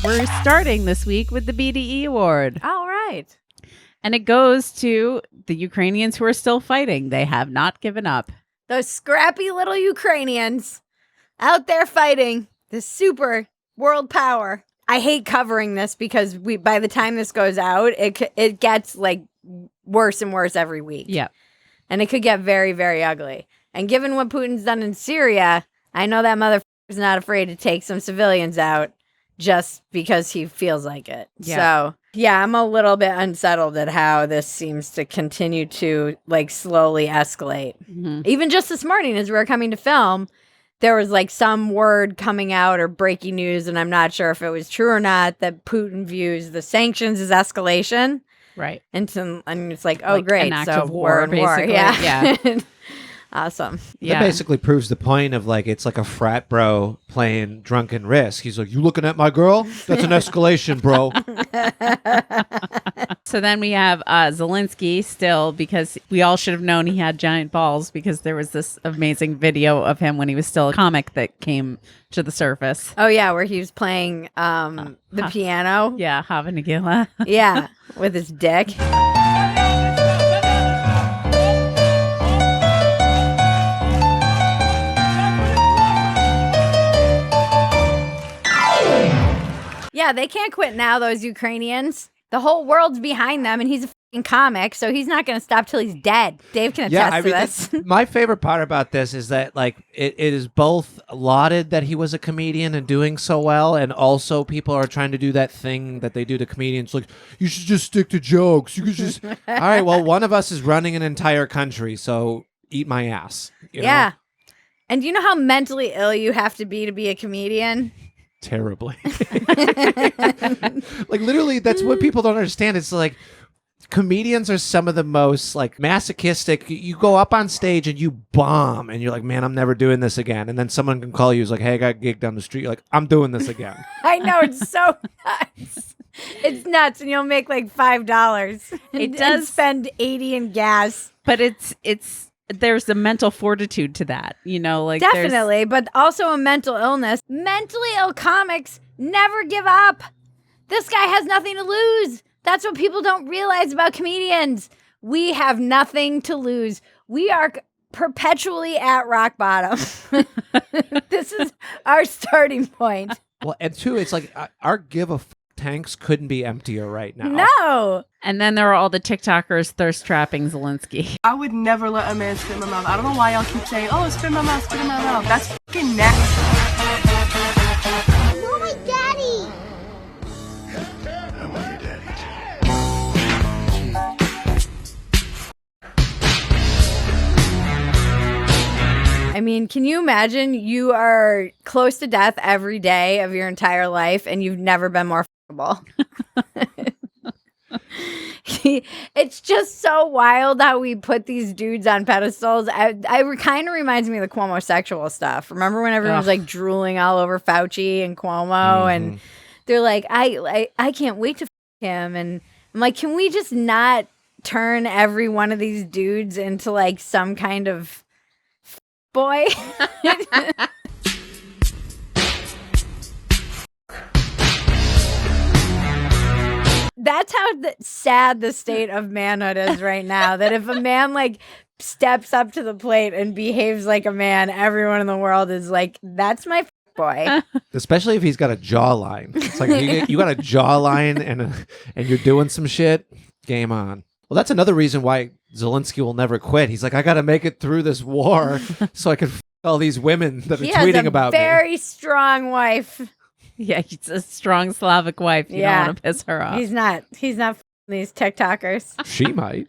We're starting this week with the BDE Award. All right. And it goes to the Ukrainians who are still fighting. They have not given up. Those scrappy little Ukrainians out there fighting the super world power. I hate covering this because by the time this goes out, it gets like worse and worse every week. Yeah. And it could get very, very ugly. And given what Putin's done in Syria, I know that motherfucker's not afraid to take some civilians out just because he feels like it. Yeah. So, yeah, I'm a little bit unsettled at how this seems to continue to like slowly escalate. Mm-hmm. Even just this morning as we were coming to film, there was like some word coming out or breaking news, and I'm not sure if it was true or not, that Putin views the sanctions as escalation. Right. And it's like, oh, like great. an act So of war, we're in war. basically. Yeah. Awesome. Yeah. That basically proves the point of like, it's like a frat bro playing drunken risk. He's like, you looking at my girl? That's an escalation, bro. So then we have Zelenskyy still, because we all should have known he had giant balls because there was this amazing video of him when he was still a comic that came to the surface. Oh, yeah, where he was playing the piano. Yeah, Hava Nagila. Yeah, with his dick. Yeah, they can't quit now, those Ukrainians. The whole world's behind them, and he's a fucking comic, so he's not going to stop till he's dead. Dave can attest to this. My favorite part about this is that like it is both lauded that he was a comedian and doing so well, and also people are trying to do that thing that they do to comedians, like, you should just stick to jokes. You could just all right, well, one of us is running an entire country, so eat my ass. You Yeah. know? And do you know how mentally ill you have to be a comedian? Terribly. Like literally, that's what people don't understand. It's like comedians are some of the most like masochistic. You go up on stage and you bomb and you're like, man, I'm never doing this again. And then someone can call you, is like, hey, I got a gig down the street. You're like, I'm doing this again. I know, it's so nuts. It's nuts, and you'll make like $5. It does and spend $80 in gas. But it's there's a mental fortitude to that, you know, like Definitely, but also a mental illness. Mentally ill comics never give up. This guy has nothing to lose. That's what people don't realize about comedians. We have nothing to lose. We are perpetually at rock bottom. This is our starting point. Well, and two, it's like our give a tanks couldn't be emptier right now. No. And then there are all the TikTokers thirst trapping Zelenskyy. I would never let a man spit in my mouth. I don't know why y'all keep saying, oh, spit in my mouth, spit in my mouth. That's fucking nasty. You're my daddy. I want your daddy too. I mean, can you imagine you are close to death every day of your entire life and you've never been more fuckable? It's just so wild how we put these dudes on pedestals. I kind of reminds me of the Cuomo sexual stuff. Remember when everyone was like drooling all over Fauci and Cuomo, and they're like, I can't wait to him. And I'm like, can we just not turn every one of these dudes into like some kind of boy? That's how sad the state of manhood is right now. That if a man like steps up to the plate and behaves like a man, everyone in the world is like, that's my boy. Especially if he's got a jawline. It's like you got a jawline and you're doing some shit. Game on. Well, that's another reason why Zelenskyy will never quit. He's like, I got to make it through this war so I can all these women that are tweeting about me. Very strong wife. Yeah, he's a strong Slavic wife. You don't want to piss her off. He's not these TikTokers. She might.